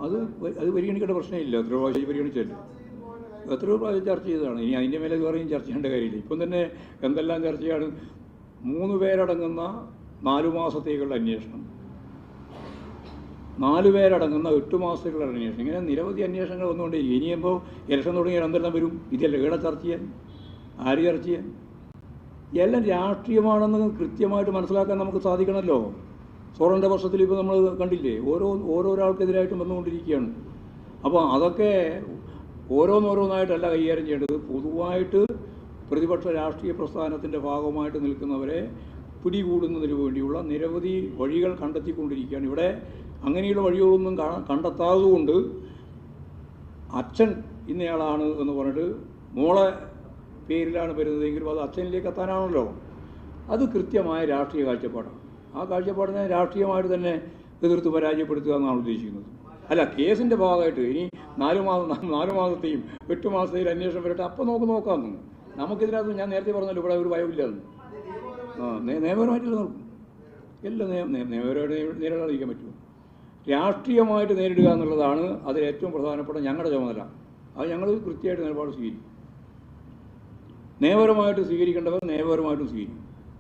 അത് പരിഗണിക്കേണ്ട പ്രശ്നമില്ല. എത്രയോ പ്രാവശ്യം പരിഗണിച്ചല്ലോ, എത്രയോ പ്രാവശ്യം ചർച്ച ചെയ്തതാണ്. ഇനി അതിൻ്റെ മേലെ പറയും ചർച്ച ചെയ്യേണ്ട കാര്യമില്ല. ഇപ്പം തന്നെ എന്തെല്ലാം ചർച്ചയാണ്. 3 പേരടങ്ങുന്ന 4 മാസത്തേക്കുള്ള അന്വേഷണം, 4 പേരടങ്ങുന്ന 8 മാസത്തേക്കുള്ള അന്വേഷണം, ഇങ്ങനെ നിരവധി അന്വേഷണങ്ങൾ വന്നുകൊണ്ട് ഇനിയിപ്പോൾ ഇലക്ഷൻ തുടങ്ങിയാൽ എന്തെല്ലാം വരും? ഇതല്ല ഇവിടെ ചർച്ച ചെയ്യാൻ, ആര് ചർച്ച ചെയ്യാൻ? എല്ലാം രാഷ്ട്രീയമാണെന്ന് കൃത്യമായിട്ട് മനസ്സിലാക്കാൻ നമുക്ക് സാധിക്കണമല്ലോ. സോറൻ്റെ വർഷത്തിൽ ഇപ്പോൾ നമ്മൾ കണ്ടില്ലേ, ഓരോരാൾക്കെതിരായിട്ടും വന്നുകൊണ്ടിരിക്കുകയാണ്. അപ്പോൾ അതൊക്കെ ഓരോന്നോരോന്നായിട്ടല്ല കൈകാര്യം ചെയ്യേണ്ടത്. പൊതുവായിട്ട് പ്രതിപക്ഷ രാഷ്ട്രീയ പ്രസ്ഥാനത്തിൻ്റെ ഭാഗമായിട്ട് നിൽക്കുന്നവരെ പിടികൂടുന്നതിന് വേണ്ടിയുള്ള നിരവധി വഴികൾ കണ്ടെത്തിക്കൊണ്ടിരിക്കുകയാണ്. ഇവിടെ അങ്ങനെയുള്ള വഴികളൊന്നും കണ്ടെത്താത്തതുകൊണ്ട് അച്ഛൻ ഇന്നയാളാണ് എന്ന് പറഞ്ഞിട്ട് മോളെ പേരിലാണ് വരുന്നതെങ്കിലും അത് അച്ഛനിലേക്ക് എത്താനാണല്ലോ. അത് കൃത്യമായ രാഷ്ട്രീയ കാഴ്ചപ്പാടാണ്. ആ കാഴ്ചപ്പാടിനെ രാഷ്ട്രീയമായിട്ട് തന്നെ എതിർത്ത് പരാജയപ്പെടുത്തുക എന്നാണ് ഉദ്ദേശിക്കുന്നത്. അല്ല, കേസിൻ്റെ ഭാഗമായിട്ട് ഇനി 4 മാസത്തെയും 8 മാസത്തെയും അന്വേഷണം വരട്ടെ, അപ്പം നോക്കാമെന്ന്. നമുക്കിതിനകത്ത് ഞാൻ നേരത്തെ പറഞ്ഞല്ലോ, ഇവിടെ ഒരു ഭയമില്ലാന്ന്. നിയമപരമായിട്ടുള്ള നോക്കും, എല്ലാം നിയമപരമായിട്ട് നേരിടാതിരിക്കാൻ പറ്റുമോ? രാഷ്ട്രീയമായിട്ട് നേരിടുക എന്നുള്ളതാണ് അതിൽ ഏറ്റവും പ്രധാനപ്പെട്ട ഞങ്ങളുടെ ചുമതല. അത് ഞങ്ങൾ കൃത്യമായിട്ട് നിലപാട് സ്വീകരിക്കും. നിയമപരമായിട്ട് സ്വീകരിക്കേണ്ടവർ നിയമപരമായിട്ടും സ്വീകരിക്കും.